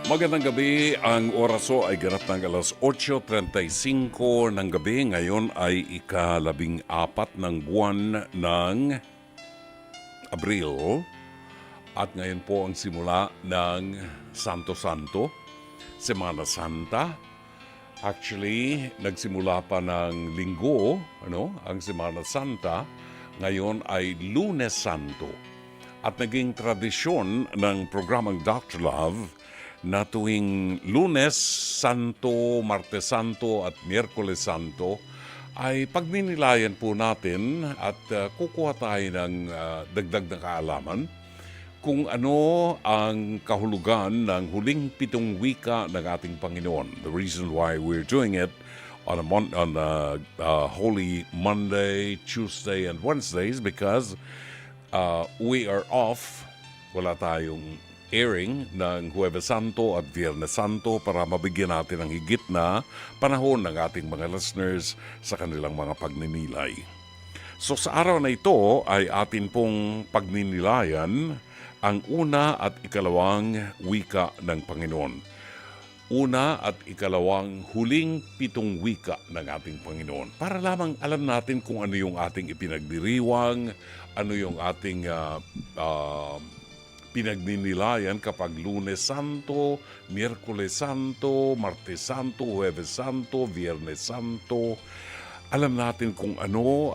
Magandang gabi, ang oraso ay ganap ng alas 8:35 ng gabi. Ngayon ay ika-14 ng buwan ng Abril. At ngayon po ang simula ng Santo Santo, Semana Santa. Actually, nagsimula pa ng linggo, ang Semana Santa. Ngayon ay Lunes Santo. At naging tradisyon ng programang Dr. Love na tuwing Lunes Santo, Martes Santo at Miyerkules Santo ay pagninilayan po natin at kukuha tayo ng dagdag na kaalaman kung ano ang kahulugan ng huling 7 wika ng ating Panginoon. The reason why we're doing it on Holy Monday, Tuesday, and Wednesdays because we are off. Wala tayong airing ng Huwebes Santo at Viernes Santo para mabigyan natin ng higit na panahon ng ating mga listeners sa kanilang mga pagninilay. So sa araw na ito ay atin pong pagninilayan ang una at ikalawang wika ng Panginoon. Una at ikalawang huling 7 wika ng ating Panginoon. Para lamang alam natin kung ano yung ating ipinagdiriwang, ano yung ating pinagninilayan kapag Lunes Santo, Miyerkules Santo, Martes Santo, Huwebes Santo, Viernes Santo. Alam natin kung ano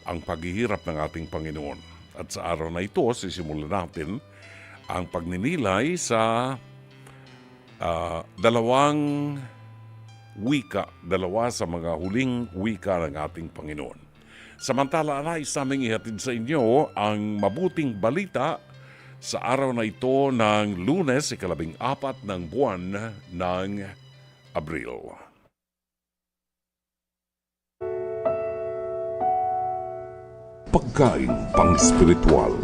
ang paghihirap ng ating Panginoon. At sa araw na ito, sisimulan natin ang pagninilay sa dalawang wika, dalawa sa mga huling wika ng ating Panginoon. Samantala, nais naming ihatid sa inyo ang mabuting balita sa araw na ito ng Lunes, ika-14 ng buwan ng Abril. Pagkain pang-spiritual.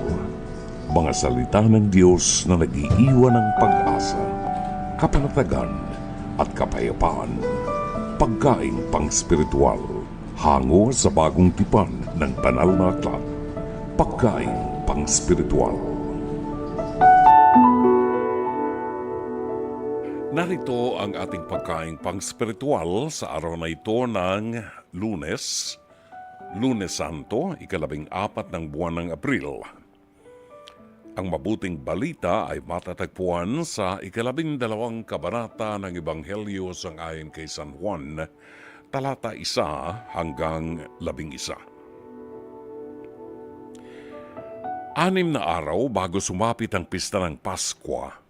Mga salita ng Diyos na nag-iiwan ng pag-asa, kapanatagan at kapayapaan. Pagkain pang-spiritual. Hango sa bagong tipan ng banal na aklat. Pagkain pang-spiritual. Narito ang ating pagkain pang-spiritual sa araw na ito ng Lunes, Lunes Santo, ika-14 ng buwan ng Abril. Ang mabuting balita ay matatagpuan sa ika-12 kabanata ng Ebanghelyo sangayon kay San Juan, talata 1 hanggang 11. 6 na araw bago sumapit ang pista ng Paskwa,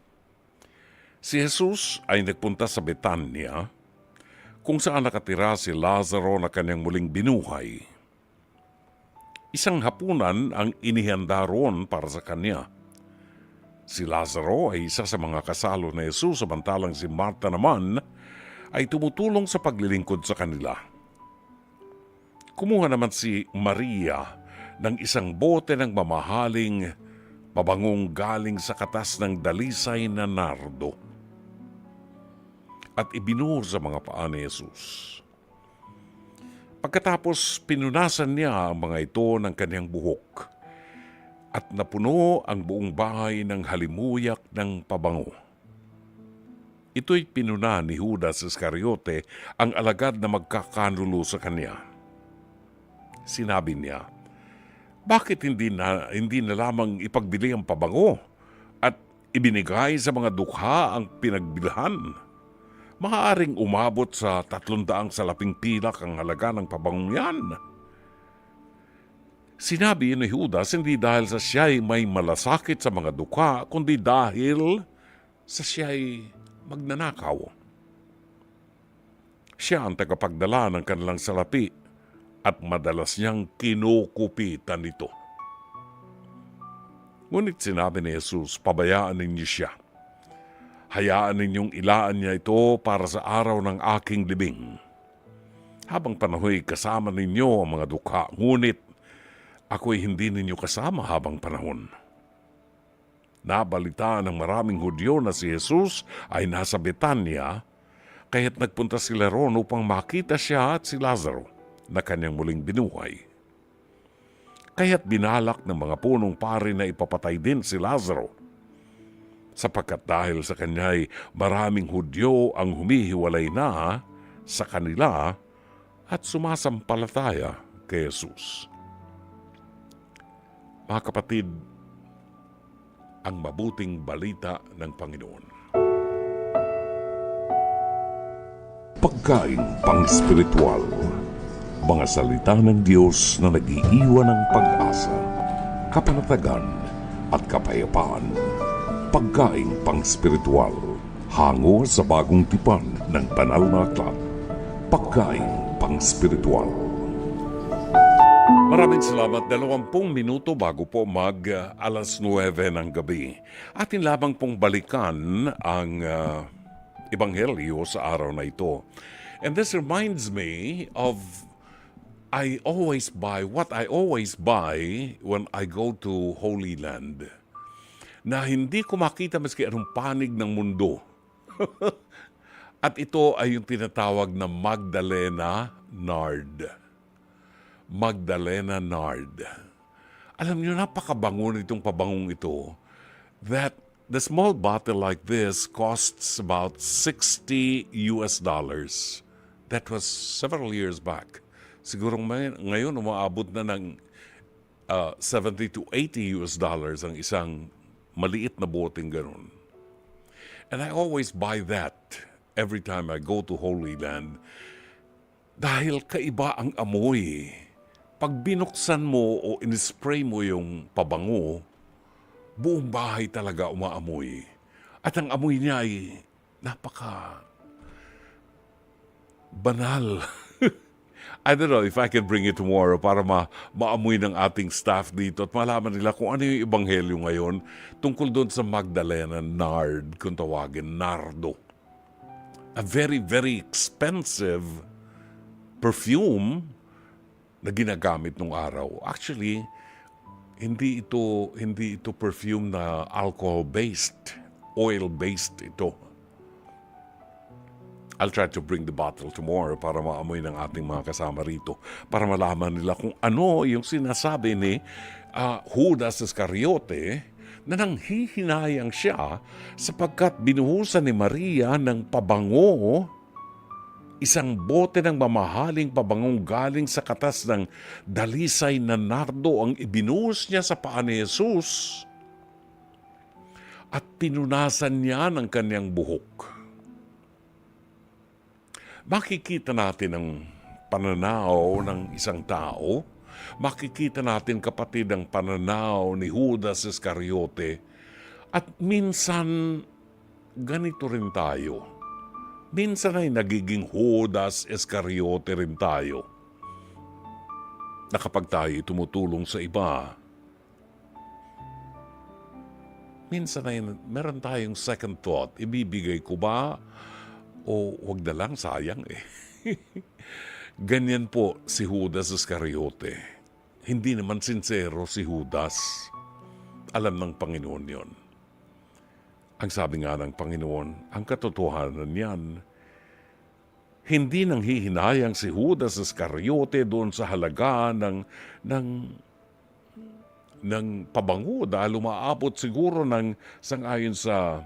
si Jesus ay nagpunta sa Betania, kung saan nakatira si Lazaro na kanyang muling binuhay. Isang hapunan ang inihanda roon para sa kanya. Si Lazaro ay isa sa mga kasalo ni Jesus, samantalang si Marta naman ay tumutulong sa paglilingkod sa kanila. Kumuha naman si Maria ng isang bote ng mamahaling mabangong galing sa katas ng dalisay na nardo at ibinuhos sa mga paa ni Jesus. Pagkatapos pinunasan niya ang mga ito ng kanyang buhok at napuno ang buong bahay ng halimuyak ng pabango. Ito'y pinuna ni Judas Iscariote, ang alagad na magkakanulo sa kanya. Sinabi niya, bakit hindi na lamang ipagbili ang pabango at ibinigay sa mga dukha ang pinagbilhan? Maaaring umabot sa 300 salaping pilak ang halaga ng pabangong yan. Sinabi ni Judas hindi dahil sa siya'y may malasakit sa mga dukha, kundi dahil sa siya'y magnanakaw. Siya ang tagapagdala ng kanilang salapi at madalas niyang kinukupitan ito. Ngunit sinabi ni Jesus, pabayaan ninyo siya. Hayaan ninyong ilaan niya ito para sa araw ng aking libing. Habang panahoy kasama ninyo ang mga dukha, ngunit ako'y hindi ninyo kasama habang panahon. Nabalita ng maraming Hudyo na si Jesus ay nasa Betania, kaya't nagpunta sila roon upang makita siya at si Lazaro na kanyang muling binuhay. Kaya't binalak ng mga punong pari na ipapatay din si Lazaro. sapagkat dahil sa kanya'y maraming Hudyo ang humihiwalay na sa kanila at sumasampalataya kay Jesus. Mga kapatid, ang mabuting balita ng Panginoon. Pagkain pang-spiritual, mga salita ng Diyos na nag-iiwan ng pag-asa, kapanatagan at kapayapaan. Pagkain pang-spiritual, hango sa bagong tipan ng banal na aklat. Pagkain pang-spiritual. Maraming salamat. 20 minuto bago po alas 9 ng gabi. Atin lamang pong balikan ang Ebanghelyo sa araw na ito. And this reminds me of what I always buy when I go to Holy Land. Na hindi ko makita maski anong panig ng mundo. At ito ay yung tinatawag na Magdalena Nard. Magdalena Nard. Alam niyo, napakabango nitong pabangong ito that the small bottle like this costs about $60. That was several years back. Siguro ngayon umaabot na ng $70 to $80 ang isang maliit na boteng ganun. And I always buy that every time I go to Holy Land dahil kaiba ang amoy. Pag binuksan mo o in-spray mo yung pabango, buong bahay talaga umaamoy. At ang amoy niya ay napaka banal. I don't know if I can bring it tomorrow para maamoy ng ating staff dito at malaman nila kung ano yung ebanghelyo ngayon tungkol doon sa Magdalena Nard, kung tawagin, nardo. A very, very expensive perfume na ginagamit nung araw. Actually, hindi ito perfume na alcohol-based, oil-based ito. I'll try to bring the bottle tomorrow para maamoy ng ating mga kasama rito. Para malaman nila kung ano yung sinasabi ni Judas Iscariote na nanghihinayang siya sapagkat binuhusan ni Maria ng pabango, isang bote ng mamahaling pabangong galing sa katas ng dalisay na nardo ang ibinuhos niya sa paa ni Jesus at pinunasan niya ng kanyang buhok. Makikita natin ang pananaw ng isang tao. Makikita natin, kapatid, ang pananaw ni Judas Iscariote. At minsan, ganito rin tayo. Minsan ay nagiging Judas Iscariote rin tayo. Na kapag tayo tumutulong sa iba, minsan ay meron tayong second thought. Ibibigay ko ba? O wag na lang, sayang eh. Ganyan po si Judas Iscariote. Hindi naman sincero si Judas. Alam ng Panginoon yon. Ang sabi nga ng Panginoon, ang katotohanan niyan, hindi nang hihinayang si Judas Iscariote doon sa halaga ng pabango dahil umaabot siguro ng sangayon sa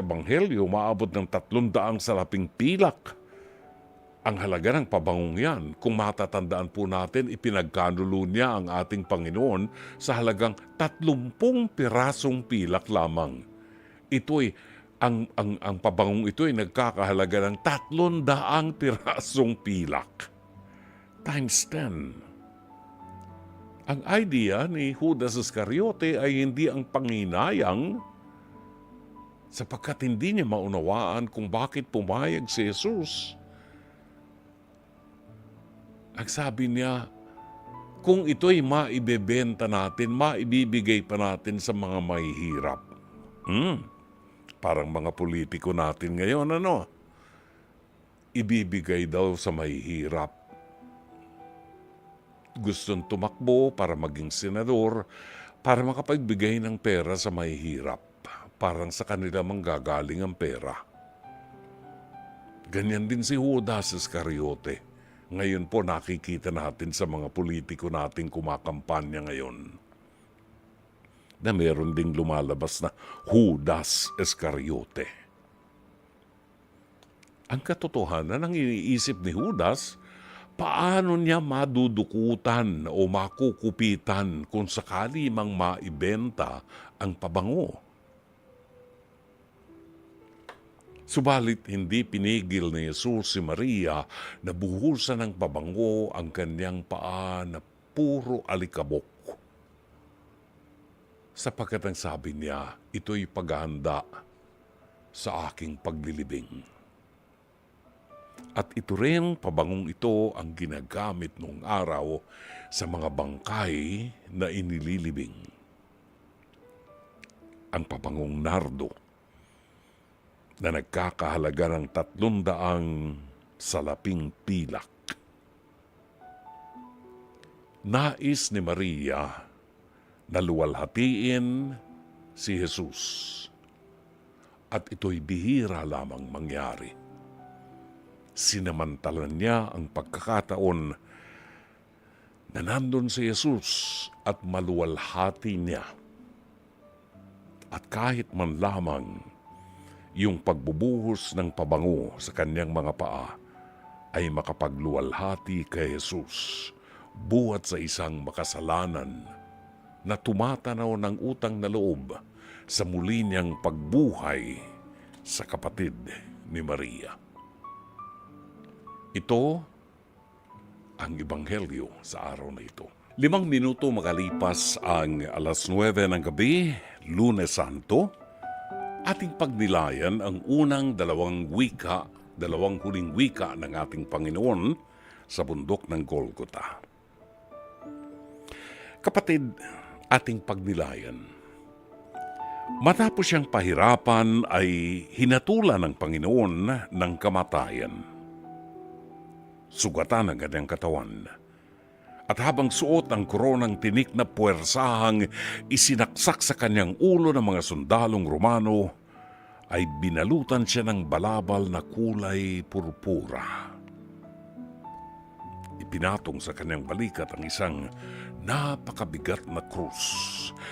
Ebanghelyo, maabot ng 300 salaping pilak ang halaga ng pabangong yan. Kung matatandaan po natin, ipinagkanulo niya ang ating Panginoon sa halagang 30 pirasong pilak lamang. Ito'y, ang pabangong ito ay nagkakahalaga ng 300 pirasong pilak. Times 10. Ang idea ni Judas Iscariote ay hindi ang panginayang sapagkat hindi niya maunawaan kung bakit pumayag si Jesus. Ang sabi niya, kung ito'y maibebenta natin, maibibigay pa natin sa mga mahihirap. Parang mga politiko natin ngayon, ano? Ibibigay daw sa mahihirap. Gustong tumakbo para maging senador, para makapagbigay ng pera sa mahihirap. Parang sa kanila manggagaling ang pera. Ganyan din si Judas Iscariote. Ngayon po nakikita natin sa mga politiko natin kumakampanya ngayon. na meron ding lumalabas na Judas Iscariote. Ang katotohanan, ang iniisip ni Judas, paano niya madudukutan o makukupitan kung sakali mang maibenta ang pabango? Subalit hindi pinigil ni Jesus si Maria na buhusan ng pabango ang kanyang paa na puro alikabok. Sapagkat ang sabi niya, ito'y paghahanda sa aking paglilibing. At ito rin, pabangong ito ang ginagamit noong araw sa mga bangkay na inililibing. Ang pabangong nardo na nagkakahalaga ng 300 salaping pilak. Nais ni Maria na luwalhatiin si Jesus. At ito'y bihira lamang mangyari. Sinamantala niya ang pagkakataon na nandun si Jesus at maluwalhati niya. At kahit man lamang yung pagbubuhos ng pabango sa kanyang mga paa ay makapagluwalhati kay Jesus buhat sa isang makasalanan na tumatanaw ng utang na loob sa muli niyang pagbuhay sa kapatid ni Maria. Ito ang Ebanghelyo sa araw na ito. 5 minuto makalipas ang 9:00 ng gabi, Lunes Santo, ating pagnilayan ang unang dalawang huling wika ng ating Panginoon sa bundok ng Golgota. Kapatid, ating pagnilayan. Matapos siyang pahirapan ay hinatulan ng Panginoon ng kamatayan. Sugatan ang kanyang katawan. At habang suot ang koronang tinik na puwersahang isinaksak sa kanyang ulo ng mga sundalong Romano, ay binalutan siya ng balabal na kulay purpura. Ipinatong sa kanyang balikat ang isang napakabigat na krus,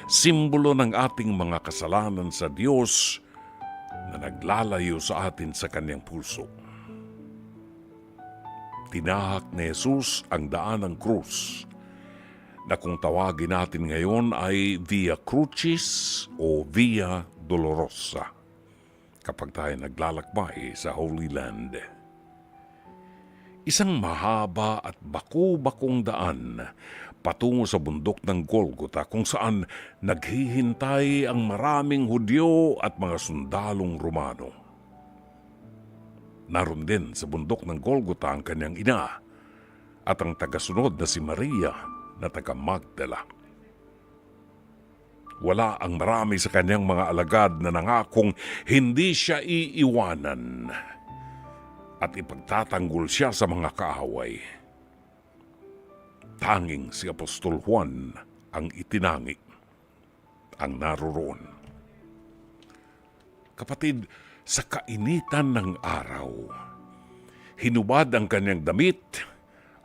simbolo ng ating mga kasalanan sa Diyos na naglalayo sa atin sa kanyang puso. Tinahak ni Jesus ang daan ng krus na kung tawagin natin ngayon ay Via Crucis o Via Dolorosa kapag tayo naglalakbay sa Holy Land. Isang mahaba at baku-bakong daan patungo sa bundok ng Golgota kung saan naghihintay ang maraming Hudyo at mga sundalong Romano. Naroon din sa bundok ng Golgota ang kanyang ina at ang tagasunod na si Maria na taga Magdala. Wala ang marami sa kanyang mga alagad na nangakong hindi siya iiwanan at ipagtatanggol siya sa mga kaaway. Tanging si Apostol Juan ang itinangi, ang naroroon. Kapatid, sa kainitan ng araw, hinubad ang kanyang damit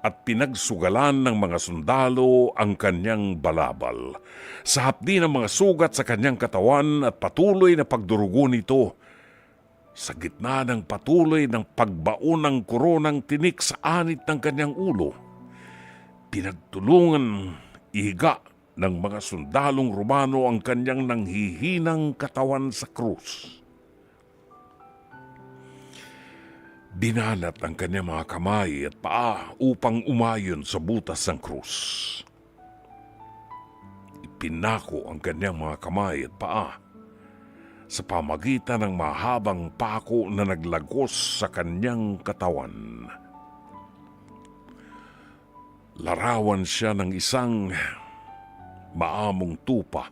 at pinagsugalan ng mga sundalo ang kanyang balabal. Sa hapdi ng mga sugat sa kanyang katawan at patuloy na pagdurugo nito, sa gitna ng patuloy ng pagbaon ng koronang tinik sa anit ng kanyang ulo, pinagtulungan ihiga ng mga sundalong Romano ang kanyang nanghihinang katawan sa krus. Binalat ang kanyang mga kamay at paa upang umayon sa butas ng krus. Ipinako ang kanyang mga kamay at paa sa pamagitan ng mahabang pako na naglagos sa kanyang katawan. Larawan siya ng isang maamong tupa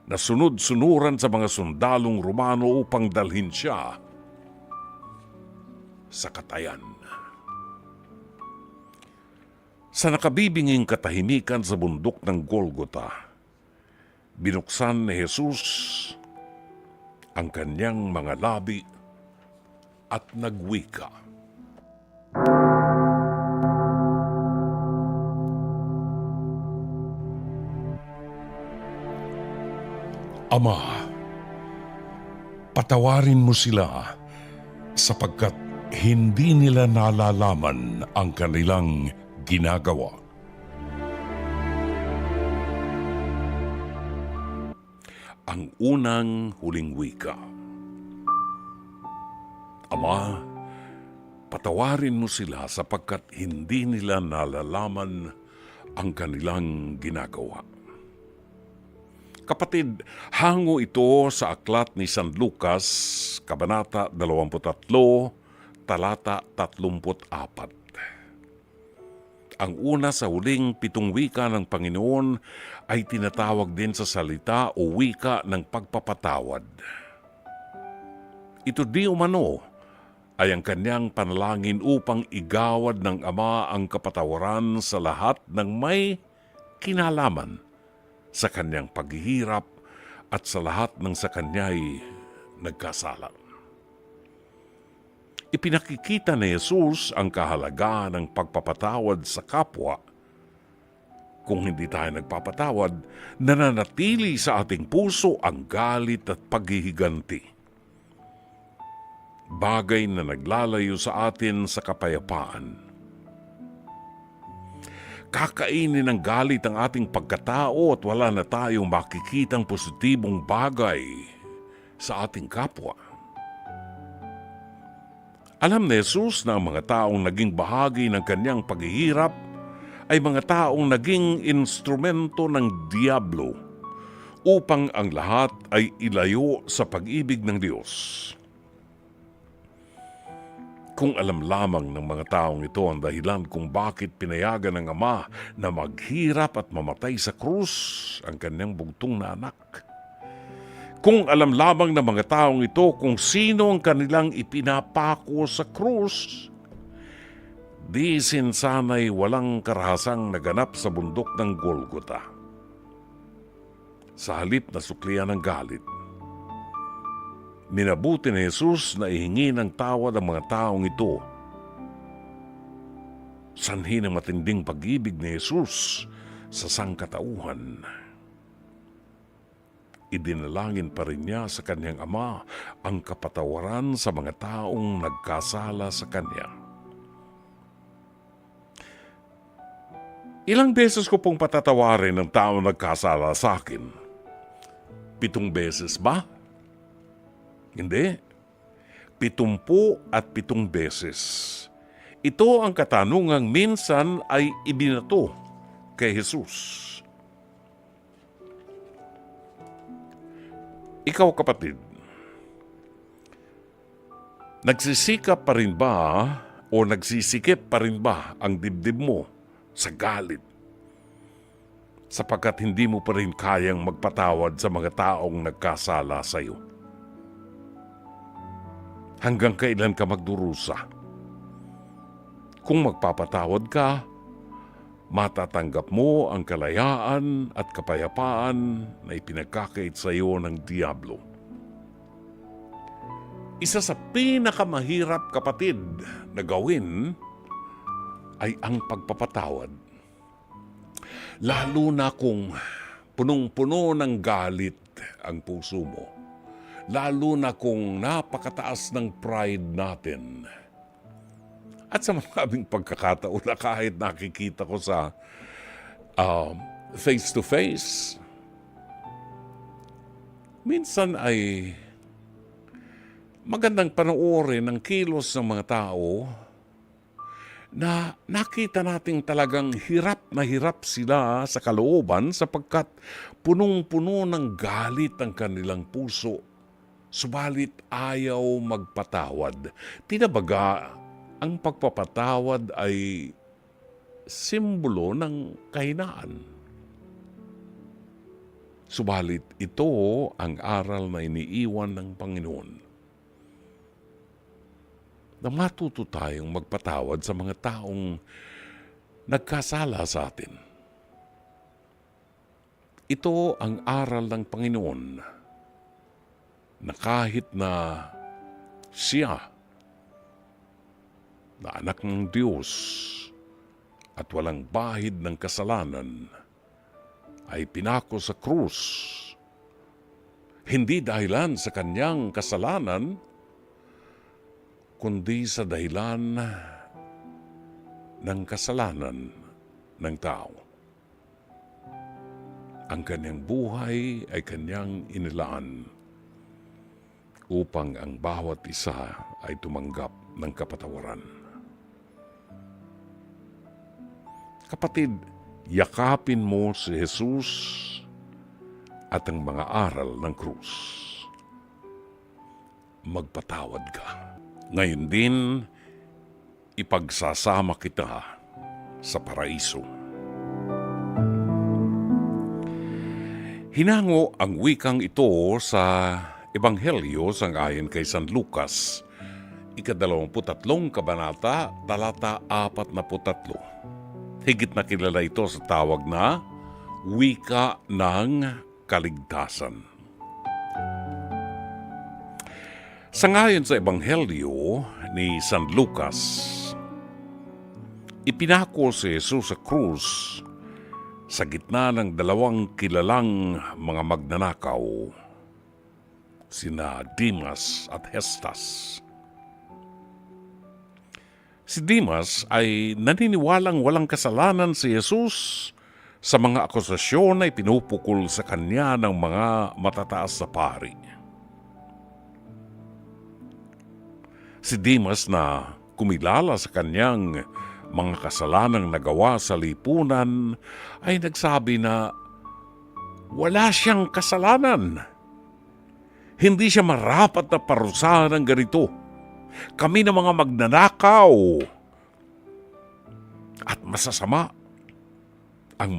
na sunod-sunuran sa mga sundalong Romano upang dalhin siya sa katayan. Sa nakabibinging katahimikan sa bundok ng Golgota, binuksan ni Jesus ang kanyang mga labi at nagwika. Ama, patawarin mo sila sapagkat hindi nila nalalaman ang kanilang ginagawa. Ang unang huling wika. Ama, patawarin mo sila sapagkat hindi nila nalalaman ang kanilang ginagawa. Kapatid, hango ito sa aklat ni San Lucas, Kabanata 23, Talata 34. Ang una sa huling 7 wika ng Panginoon ay tinatawag din sa salita o wika ng pagpapatawad. Ito di umano ay ang kanyang panalangin upang igawad ng Ama ang kapatawaran sa lahat ng may kinalaman sa kanyang paghihirap at sa lahat ng sa kanya'y nagkasala. Ipinakikita ni Jesus ang kahalagahan ng pagpapatawad sa kapwa. Kung hindi tayo nagpapatawad, nananatili sa ating puso ang galit at paghihiganti. Bagay na naglalayo sa atin sa kapayapaan. Kakainin ng galit ang ating pagkatao at wala na tayong makikitang positibong bagay sa ating kapwa. Alam ni Jesus na ang mga taong naging bahagi ng kanyang paghihirap ay mga taong naging instrumento ng Diablo upang ang lahat ay ilayo sa pag-ibig ng Diyos. Kung alam lamang ng mga taong ito ang dahilan kung bakit pinayagan ng Ama na maghirap at mamatay sa krus ang kanyang bugtong na anak. Kung alam lamang ng mga taong ito kung sino ang kanilang ipinapako sa krus, di sana'y walang karahasang naganap sa bundok ng Golgota. Sa halip na suklian ng galit, minabuti ni Jesus na ihingi ng tawad ang mga taong ito. Sanhi ng matinding pag-ibig ni Jesus sa sangkatauhan. Idinalangin pa rin niya sa kanyang Ama ang kapatawaran sa mga taong nagkasala sa kanya. Ilang beses ko pong patatawarin ng taong nagkasala sa akin? 7 beses ba? Hindi. 77 beses. Ito ang katanungang minsan ay ibinato kay Jesus. Ikaw kapatid, nagsisikap pa rin ba o nagsisikip pa rin ba ang dibdib mo sa galit? Sapagkat hindi mo pa rin kayang magpatawad sa mga taong nagkasala sa iyo. Hanggang kailan ka magdurusa? Kung magpapatawad ka, matatanggap mo ang kalayaan at kapayapaan na ipinagkakait sa iyo ng Diablo. Isa sa pinakamahirap kapatid na gawin ay ang pagpapatawad. Lalo na kung punong-puno ng galit ang puso mo. Lalo na kung napakataas ng pride natin. At sa maraming pagkakataon na kahit nakikita ko sa face-to-face, minsan ay magandang panoorin ang kilos ng mga tao na nakita nating talagang hirap na hirap sila sa kalooban sapagkat punong-puno ng galit ang kanilang puso. Subalit ayaw magpatawad. Tinabaga, ang pagpapatawad ay simbolo ng kahinaan. Subalit ito ang aral na iniiwan ng Panginoon. Na matuto tayong magpatawad sa mga taong nagkasala sa atin. Ito ang aral ng Panginoon na kahit na siya na anak ng Diyos at walang bahid ng kasalanan ay pinako sa krus Hindi dahilan sa kanyang kasalanan, kundi sa dahilan ng kasalanan ng tao. Ang kanyang buhay ay kanyang inilaan upang ang bawat isa ay tumanggap ng kapatawaran. Kapatid, yakapin mo si Jesus at ang mga aral ng krus. Magpatawad ka. Ngayon din, ipagsasama kita sa paraiso. Hinango ang wikang ito sa Ebanghelyo sangayon kay San Lucas, 23 kabanata, talata 43. Higit na kilala ito sa tawag na wika ng kaligtasan. Sangayon sa Ebanghelyo ni San Lucas, ipinako si Jesus sa krus sa gitna ng dalawang kilalang mga magnanakaw, sina Dimas at Hestas. Si Dimas ay naniniwalang walang kasalanan si Jesus sa mga akusasyon na ipinupukol sa kanya ng mga matataas na pari. Si Dimas na kumilala sa kanyang mga kasalanang nagawa sa lipunan ay nagsabi na wala siyang kasalanan. Hindi siya marapat na parusahan ng ganito. Kami na mga magnanakaw at masasama ang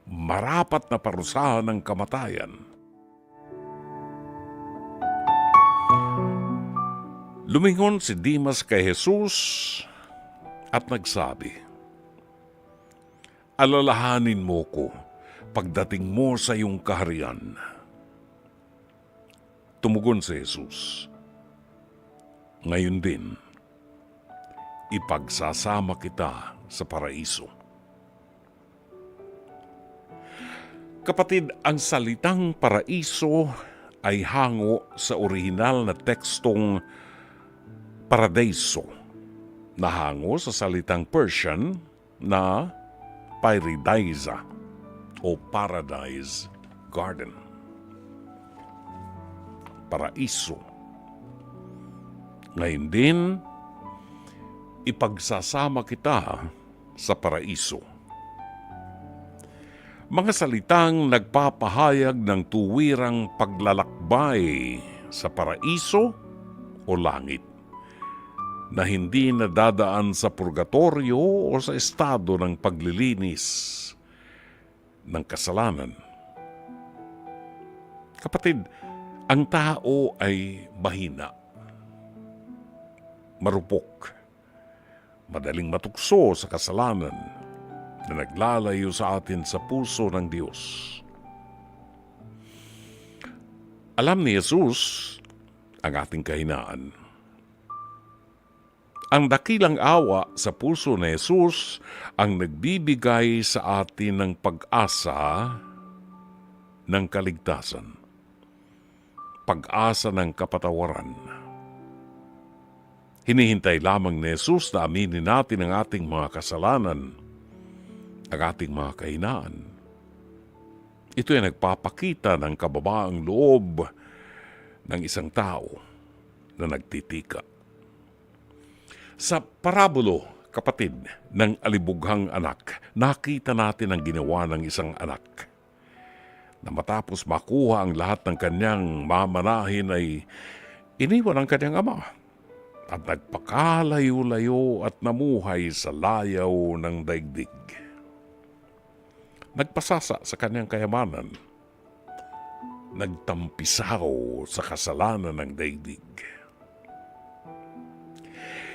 marapat na parusahan ng kamatayan. Lumingon si Dimas kay Jesus at nagsabi, alalahanin mo ko pagdating mo sa iyong kaharian. Tumugon si Jesus, ngayon din, ipagsasama kita sa paraiso. Kapatid, ang salitang paraiso ay hango sa orihinal na tekstong paradiso, na hango sa salitang Persian na paradisa o paradise garden. Paraiso. Ngayon din, ipagsasama kita sa paraiso. Mga salitang nagpapahayag ng tuwirang paglalakbay sa paraiso o langit na hindi nadadaan sa purgatorio o sa estado ng paglilinis ng kasalanan. Kapatid, ang tao ay mahina, marupok, madaling matukso sa kasalanan na naglalayo sa atin sa puso ng Diyos. Alam ni Jesus ang ating kahinaan. Ang dakilang awa sa puso ni Jesus ang nagbibigay sa atin ng pag-asa ng kaligtasan, pag-asa ng kapatawaran. Hinihintay lamang ni Jesus na aminin natin ang ating mga kasalanan, ang ating mga kahinaan. Ito ay nagpapakita ng kababaang loob ng isang tao na nagtitika. Sa parabulo, kapatid, ng alibughang anak, nakita natin ang ginawa ng isang anak na matapos makuha ang lahat ng kanyang mamanahin ay iniwan ang kanyang ama at nagpakalayo-layo at namuhay sa layaw ng daigdig. Nagpasasa sa kanyang kayamanan, nagtampisaw sa kasalanan ng daigdig.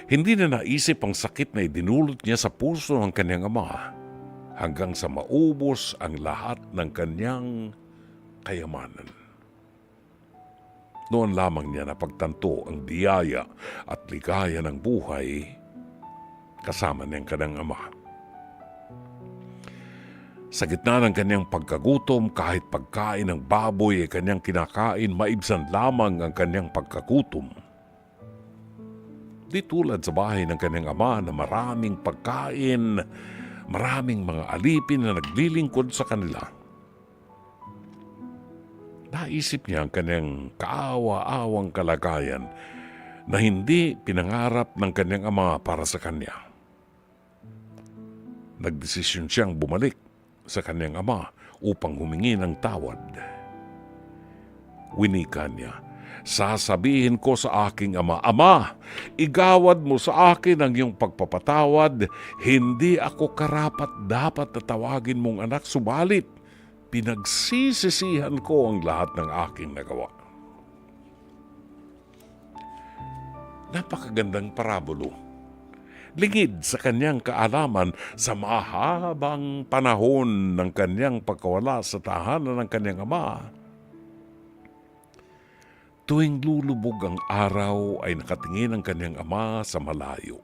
Hindi na naisip ang sakit na idinulot niya sa puso ng kanyang ama hanggang sa maubos ang lahat ng kanyang kayamanan. Noon lamang niya napagtanto ang biyaya at ligaya ng buhay kasama niyang kanyang ama. Sa gitna ng kanyang pagkagutom, kahit pagkain ng baboy ay kanyang kinakain, maibsan lamang ang kanyang pagkagutom. Di tulad sa bahay ng kanyang ama na maraming pagkain, maraming mga alipin na naglilingkod sa kanila. Naisip niya ang kanyang kaawa-awang kalagayan na hindi pinangarap ng kanyang ama para sa kanya. Nagdesisyon siyang bumalik sa kanyang ama upang humingi ng tawad. Winika niya, sasabihin ko sa aking ama, Ama, igawad mo sa akin ang iyong pagpapatawad. Hindi ako karapat dapat na tawagin mong anak, subalit pinagsisisihan ko ang lahat ng aking nagawa. Napakagandang parabolo. Lingid sa kanyang kaalaman sa mahabang panahon ng kanyang pagkawala sa tahanan ng kanyang ama. Tuwing lulubog ang araw ay nakatingin ang kanyang ama sa malayo.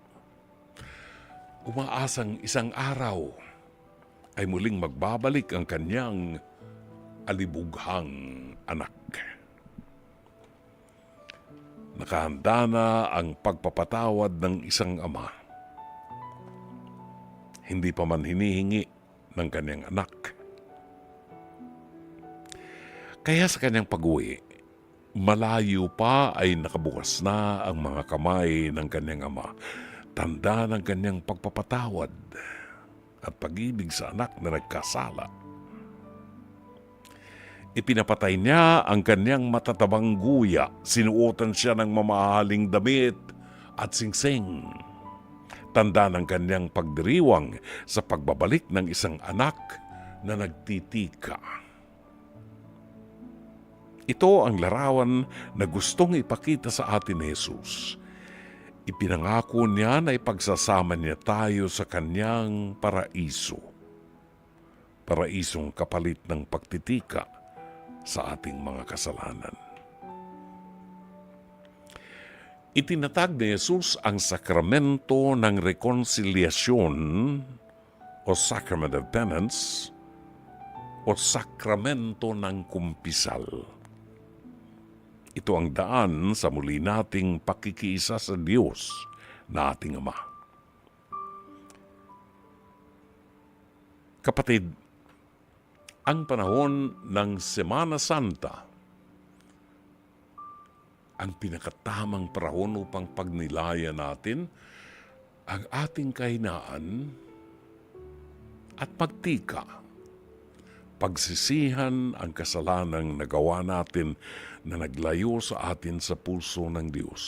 Umaasang isang araw ay muling magbabalik ang kanyang alibughang anak. Nakahanda na ang pagpapatawad ng isang ama. Hindi pa man hinihingi ng kanyang anak. Kaya sa kanyang pag-uwi, malayo pa ay nakabukas na ang mga kamay ng kanyang ama. Tanda ng kanyang pagpapatawad at pag-ibig sa anak na nagkasala. Ipinapatay niya ang kanyang matatabang guya. Sinuotan siya ng mamahaling damit at singsing. Tanda ng kanyang pagdiriwang sa pagbabalik ng isang anak na nagtitika. Ito ang larawan na gustong ipakita sa atin ni Jesus. Ipinangako niya na ipagsasama niya tayo sa kanyang paraiso. Paraisong kapalit ng pagtitika sa ating mga kasalanan. Itinatag ni Jesus ang sakramento ng rekonsiliasyon o Sacrament of Penance o sakramento ng kumpisal. Ito ang daan sa muli nating pakikiisa sa Diyos na ating Ama. Kapatid, ang panahon ng Semana Santa ang pinakatamang panahon upang pagnilaya natin ang ating kahinaan at magtika. Pagsisihan ang kasalanang nagawa natin na naglayo sa atin sa puso ng Diyos.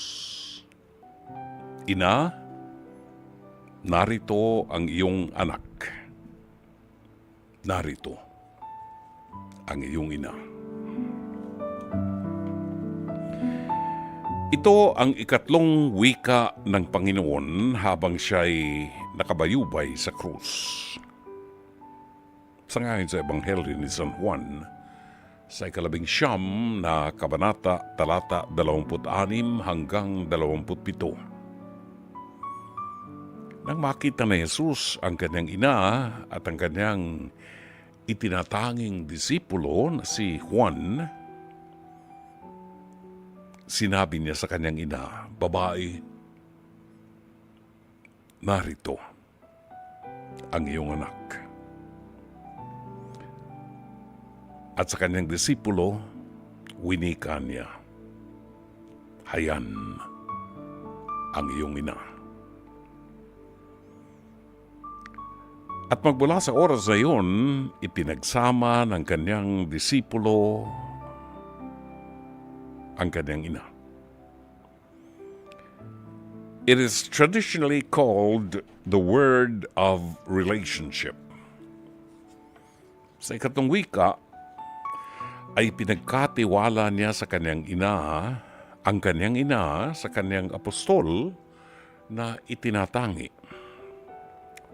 Ina, narito ang iyong anak. Narito ang iyong ina. Ito ang ikatlong wika ng Panginoon habang siya'y nakabayubay sa krus. Sangayon sa Ebanghelyo ni San Juan, sa 19 na kabanata, talata 26 hanggang 27. Nang makita na Jesus ang kanyang ina at ang kanyang itinatanging disipulo na si Juan, sinabi niya sa kanyang ina, Babae, narito ang iyong anak. At sa kanyang disipulo, winika niya, Hayan ang iyong ina. At magmula sa oras na iyon, ipinagsama ng kanyang disipulo ang kanyang ina. It is traditionally called the word of relationship. Sa ikatlong wika, ay pinagkatiwala niya sa kanyang ina, ang kanyang ina sa kanyang apostol na itinatangi.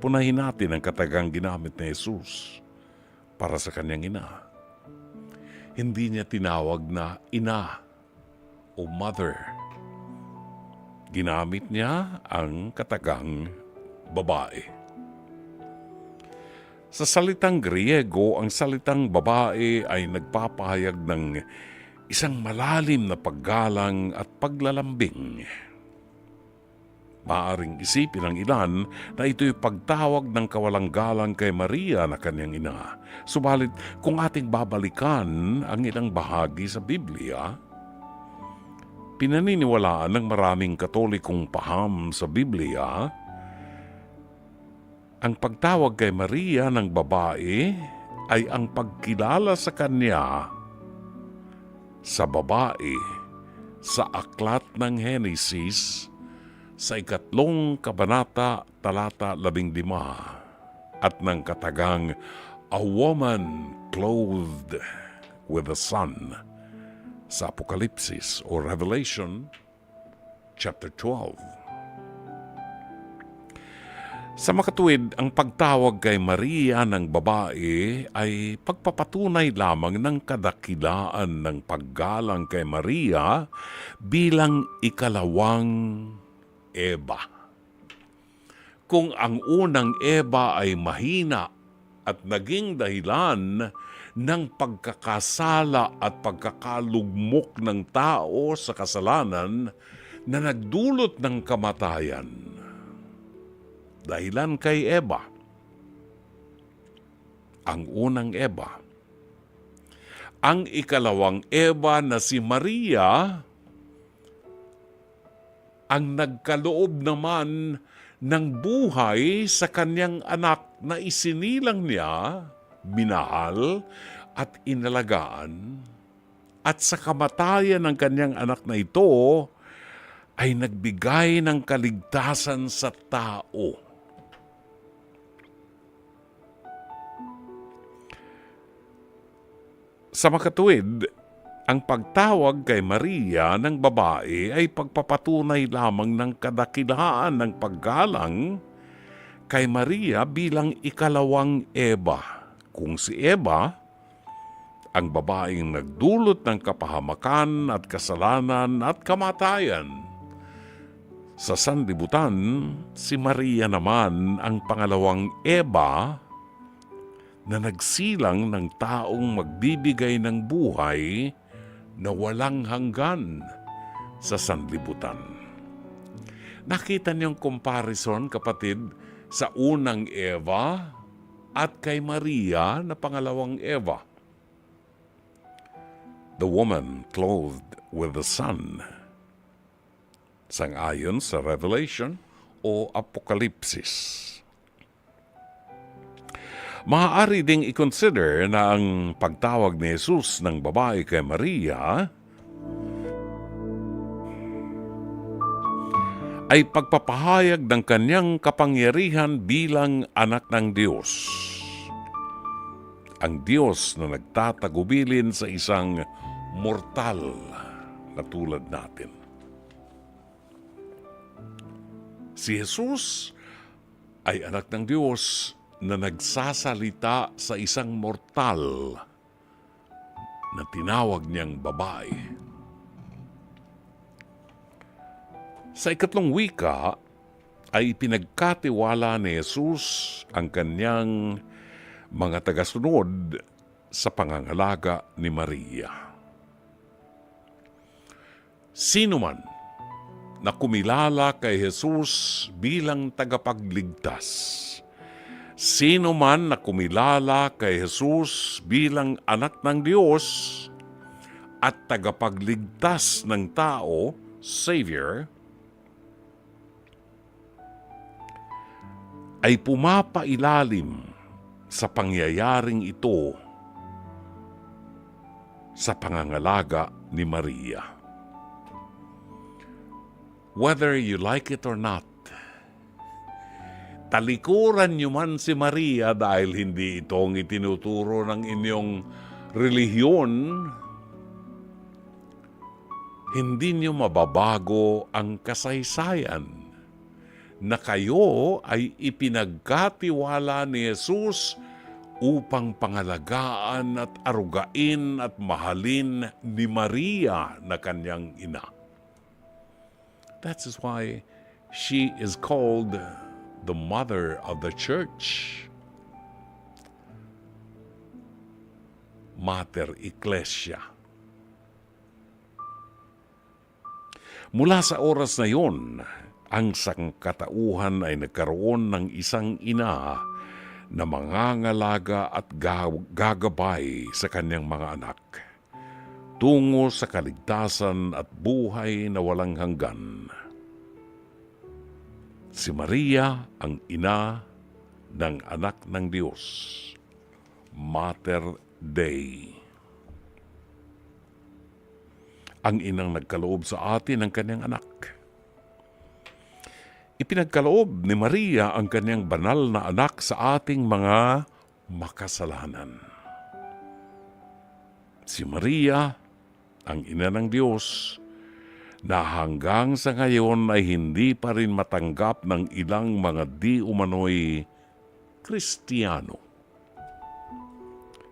Punahin natin ang katagang ginamit ni Jesus para sa kanyang ina. Hindi niya tinawag na ina o mother. Ginamit niya ang katagang babae. Sa salitang Griego, ang salitang babae ay nagpapahayag ng isang malalim na paggalang at paglalambing. Maaring isipin ng ilan na ito'y pagtawag ng kawalang galang kay Maria na kanyang ina. Subalit kung ating babalikan ang ilang bahagi sa Biblia, pinaniniwalaan ng maraming Katolikong paham sa Biblia, ang pagtawag kay Maria ng babae ay ang pagkilala sa kanya sa babae sa aklat ng Henesis sa 3 kabanata talata 15 at ng katagang a woman clothed with the sun sa Apokalipsis o Revelation chapter 12. Sa makatuwid, ang pagtawag kay Maria ng babae ay pagpapatunay lamang ng kadakilaan ng paggalang kay Maria bilang ikalawang Eva. Kung ang unang Eva ay mahina at naging dahilan ng pagkakasala at pagkakalugmok ng tao sa kasalanan na nagdulot ng kamatayan, dahilan kay Eva, ang unang Eva. Ang ikalawang Eva na si Maria ang nagkaloob naman ng buhay sa kanyang anak na isinilang niya, minahal at inalagaan, at sa kamatayan ng kanyang anak na ito ay nagbigay ng kaligtasan sa tao. Sa makatuwid, ang pagtawag kay Maria ng babae ay pagpapatunay lamang ng kadakilaan ng paggalang kay Maria bilang ikalawang Eva. Kung si Eva, ang babaeng nagdulot ng kapahamakan at kasalanan at kamatayan, sa sanlibutan, si Maria naman ang pangalawang Eva na nagsilang ng taong magbibigay ng buhay na walang hanggan sa sanlibutan. Nakita niyong comparison, kapatid, sa unang Eva at kay Maria na pangalawang Eva. The woman clothed with the sun, sang-ayon sa Revelation o Apokalipsis. Maaari ding i-consider na ang pagtawag ni Jesus ng babae kay Maria ay pagpapahayag ng kanyang kapangyarihan bilang anak ng Diyos. Ang Diyos na nagtatagubilin sa isang mortal na tulad natin. Si Jesus ay anak ng Diyos na nagsasalita sa isang mortal na tinawag niyang babae. Sa 2 wika ay pinagkatiwala ni Jesus ang kanyang mga tagasunod sa pangangalaga ni Maria. Sino man na kumilala kay Jesus bilang tagapagligtas, sino man na kumilala kay Jesus bilang anak ng Diyos at tagapagligtas ng tao, Savior, ay pumapailalim sa pangyayaring ito sa pangangalaga ni Maria. Whether you like it or not, talikuran niyo man si Maria dahil hindi itong itinuturo ng inyong relihiyon, hindi niyo mababago ang kasaysayan na kayo ay ipinagkatiwala ni Jesus upang pangalagaan at arugain at mahalin ni Maria na kanyang ina. That is why she is called the Mother of the Church. Mater Ecclesia. Mula sa oras na yon, ang sangkatauhan ay nagkaroon ng isang ina na mangangalaga at gagabay sa kanyang mga anak tungo sa kaligtasan at buhay na walang hanggan. Si Maria ang ina ng anak ng Diyos, Mater Dei. Ang inang nagkaloob sa atin ng kanyang anak. Ipinagkaloob ni Maria ang kanyang banal na anak sa ating mga makasalanan. Si Maria, ang ina ng Diyos, na hanggang sa ngayon ay hindi pa rin matanggap ng ilang mga di umano'y Kristiyano.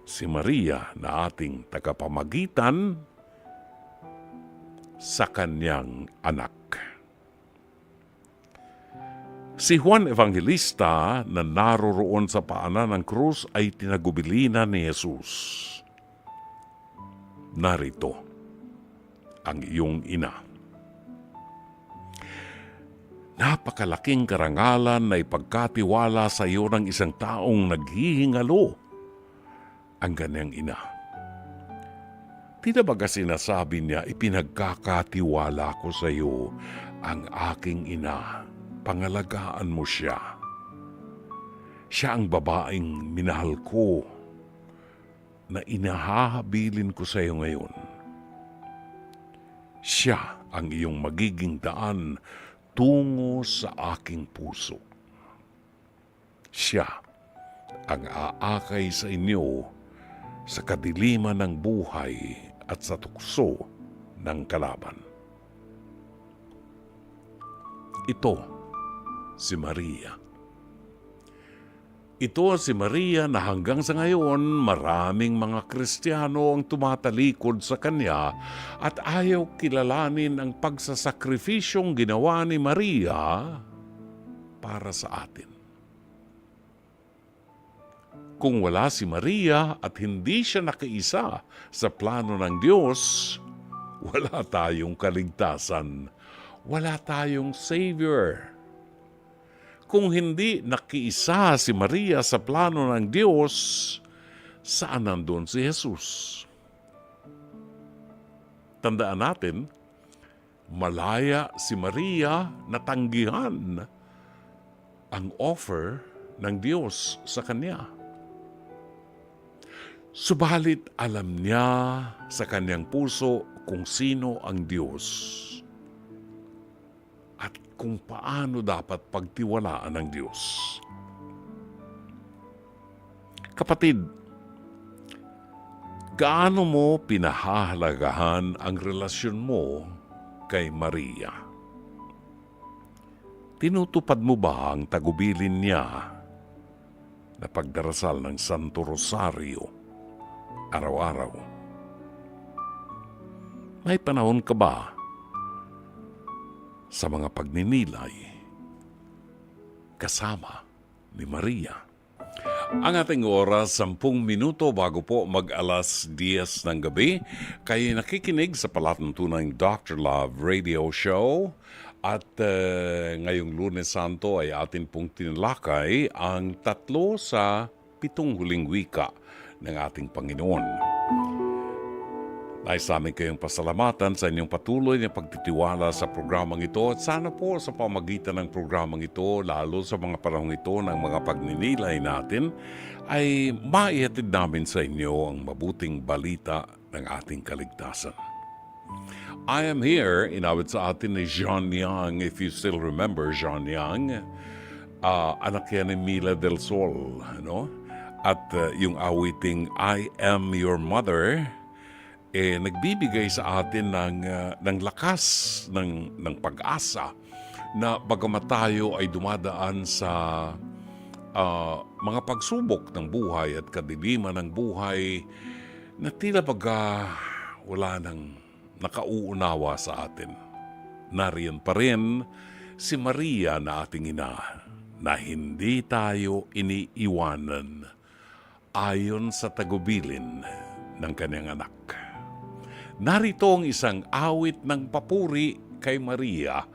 Si Maria na ating tagapamagitan sa kanyang anak. Si Juan Evangelista na naroroon sa paanan ng krus ay tinagubilina ni Jesus. Narito ang iyong ina. Napakalaking karangalan na ipagkatiwala sa iyo ng isang taong naghihingalo ang kanyang ina. Tila baga sinasabi niya, ipinagkakatiwala ko sa iyo ang aking ina. Pangalagaan mo siya. Siya ang babaeng minahal ko na inahahabilin ko sa iyo ngayon. Siya ang iyong magiging daan tungo sa aking puso. Siya ang aakay sa inyo sa kadiliman ng buhay at sa tukso ng kalaban. Ito si Maria. Ito si Maria na hanggang sa ngayon maraming mga Kristiyano ang tumatalikod sa kanya at ayaw kilalanin ang pagsasakrifisyong ginawa ni Maria para sa atin. Kung wala si Maria at hindi siya nakiisa sa plano ng Diyos, wala tayong kaligtasan, wala tayong Savior. Kung hindi nakiisa si Maria sa plano ng Diyos, saan nandun si Jesus? Tandaan natin, malaya si Maria na tanggihan ang offer ng Diyos sa kanya. Subalit alam niya sa kanyang puso kung sino ang Diyos at kung paano dapat pagtiwalaan ng Diyos. Kapatid, gaano mo pinahahalagahan ang relasyon mo kay Maria? Tinutupad mo ba ang tagubilin niya na pagdarasal ng Santo Rosario araw-araw? May panahon ka ba sa mga pagninilay kasama ni Maria? Ang ating oras, 10 minuto bago po mag-alas 10 ng gabi. Kayo nakikinig sa palatuntunang Dr. Love Radio Show. At ngayong Lunes Santo ay atin pong tinalakay ang 3 sa 7 huling wika ng ating Panginoon. Nais namin kayong pasalamatan sa inyong patuloy na pagtitiwala sa programang ito at sana po sa pamagitan ng programang ito, lalo sa mga panahong ito ng mga pagninilay natin, ay maihatid namin sa inyo ang mabuting balita ng ating kaligtasan. I am here, inawit sa atin ni John Young, if you still remember John Young, anak yan ni Mila Del Sol, no? At yung awiting I Am Your Mother, nagbibigay sa atin ng lakas, ng pag-asa na bagamat tayo ay dumadaan sa mga pagsubok ng buhay at kadiliman ng buhay na tila baga wala nang nakauunawa sa atin. Nariyan pa rin si Maria na ating ina na hindi tayo iniiwanan ayon sa tagubilin ng kanyang anak. Narito ang isang awit ng papuri kay Maria